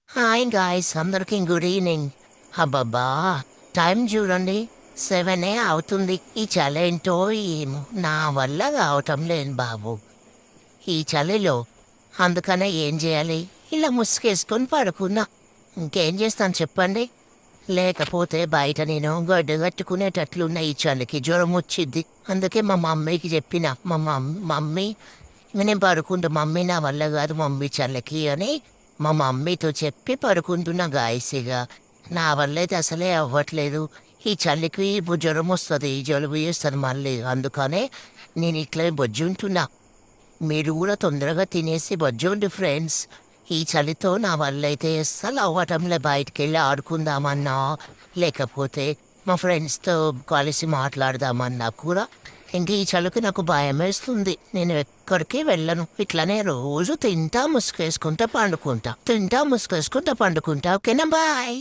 Hi guys అందరికి good evening. అబ్బబ్బా, time చూడండి, 7 అవుతుంది. ఈ చలి ఏంటో ఏమో నా వల్ల కావటం లేదు బాబు ఈ చలిలో. అందుకనే ఏం చేయాలి, ఇలా ముసుగేసుకొని పడుకున్నా. ఇంకేం చేస్తాను చెప్పండి. లేకపోతే బయట నేను గడ్డ కట్టుకునేటట్లున్న ఈ చలికి జ్వరం వచ్చింది. అందుకే మా మమ్మీకి చెప్పిన, మమ్మీ నేను పడుకుంటా మమ్మీ, నా వల్ల కాదు మమ్మీ చల్లకి అని మా మమ్మీతో చెప్పి పడుకుంటున్నా గాయసిగా. నా వల్ల అయితే అసలే అవ్వట్లేదు. ఈ చలికి జ్వరం వస్తుంది, జలుబు చేస్తుంది మళ్ళీ. అందుకనే నేను ఇట్లా బొజ్జుంటున్నా. మీరు కూడా తొందరగా తినేసి బొజ్జుండి ఫ్రెండ్స్. ఈ చలితో నా వల్ల అయితే అస్సలు అవ్వటంలే. బయటికి వెళ్ళి ఆడుకుందామన్నా, లేకపోతే మా ఫ్రెండ్స్తో కలిసి మాట్లాడదామన్నా కూడా ఇంక ఈ చలికి నాకు భయం వేస్తుంది. నేను ఎక్కడికి వెళ్ళను. ఇట్లనే రోజు తింటా ముసుగేసుకుంటా పండుకుంటా, తింటా ముసుగేసుకుంటా పండుకుంటా. ఓకేనా, బాయ్.